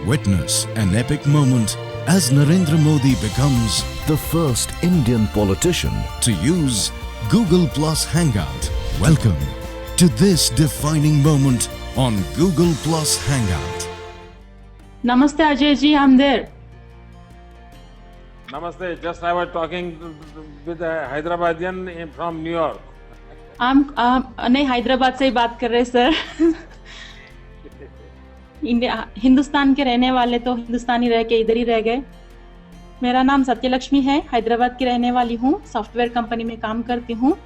Witness an epic moment as Narendra Modi becomes the first Indian politician to use Google Plus Hangout. Welcome to this defining moment on Google Plus Hangout. Namaste Ajay ji, I'm there. Namaste. Just I was talking with a Hyderabadian from New York. नहीं हैदराबाद से ही बात कर रहे sir. Hindustan के रहने वाले तो हिंदुस्तानी रह के इधर ही रह गए. मेरा नाम सत्यलक्ष्मी है, हैदराबाद की रहने वाली हूँ. सॉफ्टवेयर कंपनी में काम करती हूँ.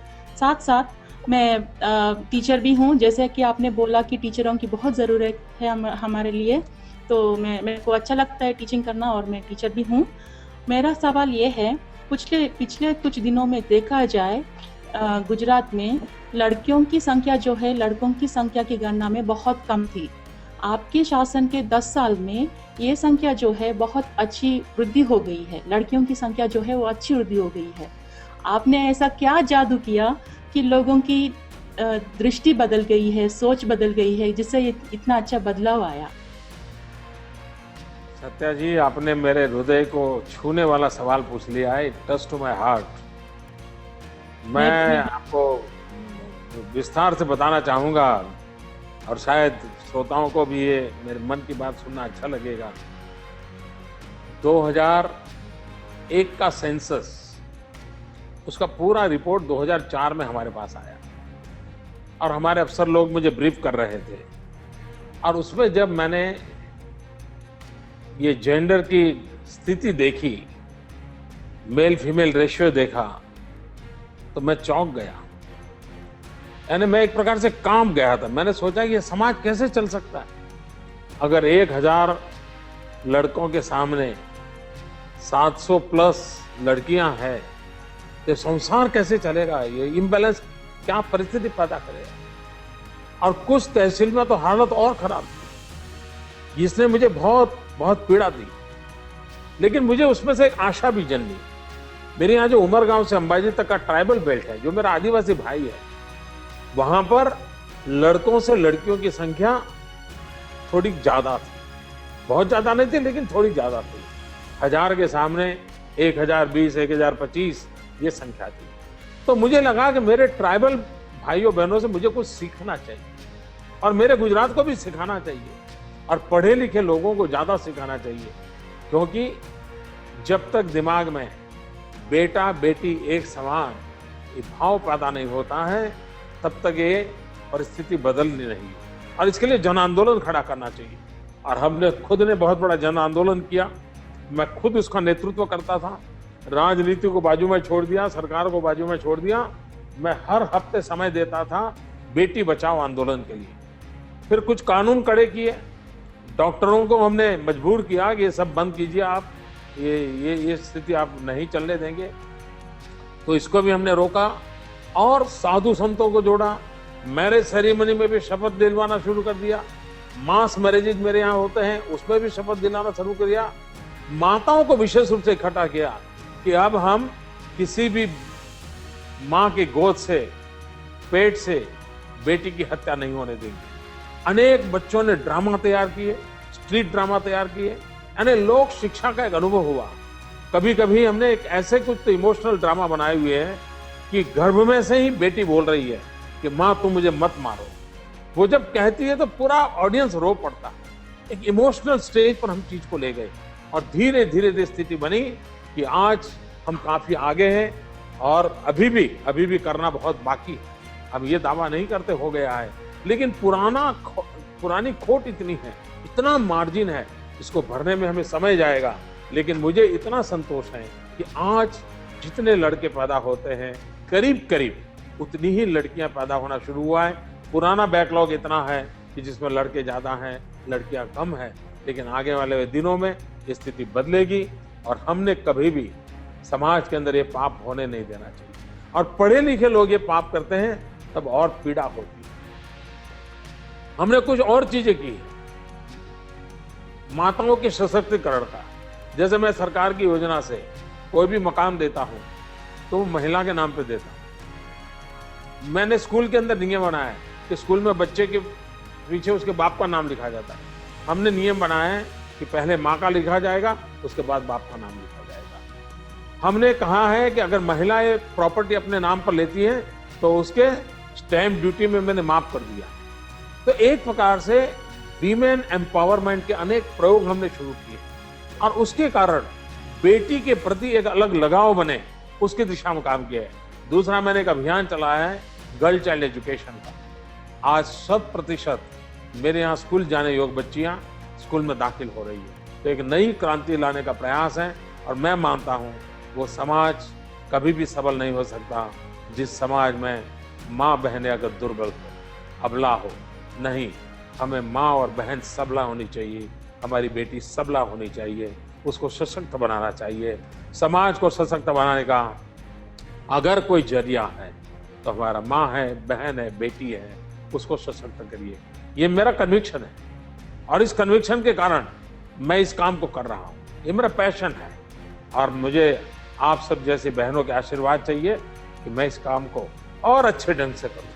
साथ साथ मैं टीचर भी हूँ. जैसे कि आपने बोला कि टीचरों की बहुत ज़रूरत है हमारे लिए, तो मेरे को अच्छा लगता है टीचिंग करना और मैं टीचर भी हूँ. मेरा सवाल ये है, पिछले कुछ दिनों में देखा जाए गुजरात में लड़कियों की संख्या जो है लड़कों की संख्या की गणना में बहुत कम थी. आपके शासन के 10 साल में ये संख्या जो है बहुत अच्छी वृद्धि हो गई है. लड़कियों की संख्या जो है वो अच्छी वृद्धि हो गई है. आपने ऐसा क्या जादू किया कि लोगों की दृष्टि बदल गई है, सोच बदल गई है, जिससे इतना अच्छा बदलाव आया? सत्या जी, आपने मेरे हृदय को छूने वाला सवाल पूछ लिया है. It touch to my heart. मैं आपको विस्तार से बताना चाहूँगा और शायद श्रोताओं को भी ये मेरे मन की बात सुनना अच्छा लगेगा. 2001 का सेंसस, उसका पूरा रिपोर्ट 2004 में हमारे पास आया और हमारे अफसर लोग मुझे ब्रीफ कर रहे थे. और उसमें जब मैंने ये जेंडर की स्थिति देखी, मेल फीमेल रेशियो देखा, तो मैं चौंक गया. यानी मैं एक प्रकार से कांप गया था. मैंने सोचा कि ये समाज कैसे चल सकता है अगर 1000 लड़कों के सामने 700 प्लस लड़कियां हैं, तो संसार कैसे चलेगा? ये इम्बैलेंस क्या परिस्थिति पैदा करेगा? और कुछ तहसील में तो हालत और खराब थी, जिसने मुझे बहुत बहुत पीड़ा दी. लेकिन मुझे उसमें से एक आशा भी जन्मी. मेरे यहाँ जो उमरगांव से अंबाजी तक का ट्राइबल बेल्ट है, जो मेरा आदिवासी भाई है, वहां पर लड़कों से लड़कियों की संख्या थोड़ी ज्यादा थी. बहुत ज्यादा नहीं थी, लेकिन थोड़ी ज्यादा थी. 1000 के सामने 1020, 1025 ये संख्या थी. तो मुझे लगा कि मेरे ट्राइबल भाइयों बहनों से मुझे कुछ सीखना चाहिए और मेरे गुजरात को भी सिखाना चाहिए और पढ़े लिखे लोगों को ज्यादा सिखाना चाहिए. क्योंकि जब तक दिमाग में बेटा बेटी एक समान ये भाव पैदा नहीं होता है, तब तक ये परिस्थिति बदलनी नहीं. और इसके लिए जन आंदोलन खड़ा करना चाहिए. और हमने खुद ने बहुत बड़ा जन आंदोलन किया. मैं खुद उसका नेतृत्व करता था. राजनीति को बाजू में छोड़ दिया, सरकार को बाजू में छोड़ दिया. मैं हर हफ्ते समय देता था बेटी बचाओ आंदोलन के लिए. फिर कुछ कानून कड़े किए. डॉक्टरों को हमने मजबूर किया कि ये सब बंद कीजिए, आप ये स्थिति आप नहीं चलने देंगे. तो इसको भी हमने रोका और साधु संतों को जोड़ा. मैरिज सेरेमनी में भी शपथ दिलवाना शुरू कर दिया. मास मैरिजेज मेरे यहाँ होते हैं, उसमें भी शपथ दिलाना शुरू कर दिया. माताओं को विशेष रूप से इकट्ठा किया कि अब हम किसी भी माँ की गोद से, पेट से बेटी की हत्या नहीं होने देंगे. अनेक बच्चों ने ड्रामा तैयार किए, स्ट्रीट ड्रामा तैयार किए. यानी लोक शिक्षा का एक अनुभव हुआ. कभी कभी हमने एक ऐसे कुछ तो इमोशनल ड्रामा बनाए हुए हैं कि गर्भ में से ही बेटी बोल रही है कि माँ तुम मुझे मत मारो. वो जब कहती है तो पूरा ऑडियंस रो पड़ता है. एक इमोशनल स्टेज पर हम चीज को ले गए और धीरे धीरे स्थिति बनी कि आज हम काफी आगे हैं. और अभी भी करना बहुत बाकी है. हम ये दावा नहीं करते हो गया है, लेकिन पुरानी खोट इतनी है, इतना मार्जिन है, इसको भरने में हमें समय जाएगा. लेकिन मुझे इतना संतोष है कि आज जितने लड़के पैदा होते हैं, करीब करीब उतनी ही लड़कियां पैदा होना शुरू हुआ है. पुराना बैकलॉग इतना है कि जिसमें लड़के ज्यादा हैं, लड़कियां कम हैं. लेकिन आगे वाले दिनों में ये स्थिति बदलेगी और हमने कभी भी समाज के अंदर ये पाप होने नहीं देना चाहिए. और पढ़े लिखे लोग ये पाप करते हैं तब और पीड़ा होती है. हमने कुछ और चीजें की है. माताओं के सशक्तिकरण का, जैसे मैं सरकार की योजना से कोई भी मकान देता हूं तो वो महिला के नाम पे देता हूं. मैंने स्कूल के अंदर नियम बनाया है कि स्कूल में बच्चे के पीछे उसके बाप का नाम लिखा जाता है. हमने नियम बनाया है कि पहले माँ का लिखा जाएगा, उसके बाद बाप का नाम लिखा जाएगा। हमने कहा है कि अगर महिलाएं प्रॉपर्टी अपने नाम पर लेती हैं तो उसके स्टैंप ड्यूटी में मैंने माफ कर दिया। तो एक प्रकार से वीमेन एम्पावरमेंट के अनेक प्रयोग हमने शुरू किए और उसके कारण बेटी के प्रति एक अलग लगाव बने, उसकी दिशा में काम किया है। दूसरा, मैंने एक अभियान चलाया है गर्ल चाइल्ड एजुकेशन का। आज 100% मेरे यहाँ स्कूल जाने योग्य बच्चियां स्कूल में दाखिल हो रही है। तो एक नई क्रांति लाने का प्रयास है और मैं मानता हूँ वो समाज कभी भी सबल नहीं हो सकता जिस समाज में माँ बहनें अगर दुर्बल हो, अबला हो। नहीं, हमें माँ और बहन सबला होनी चाहिए, हमारी बेटी सबला होनी चाहिए, उसको सशक्त बनाना चाहिए। समाज को सशक्त बनाने का अगर कोई जरिया है तो हमारा माँ है, बहन है, बेटी है, उसको सशक्त करिए। ये मेरा कन्विक्शन है और इस कन्विक्शन के कारण मैं इस काम को कर रहा हूँ। ये मेरा पैशन है और मुझे आप सब जैसे बहनों के आशीर्वाद चाहिए कि मैं इस काम को और अच्छे ढंग से करूँ।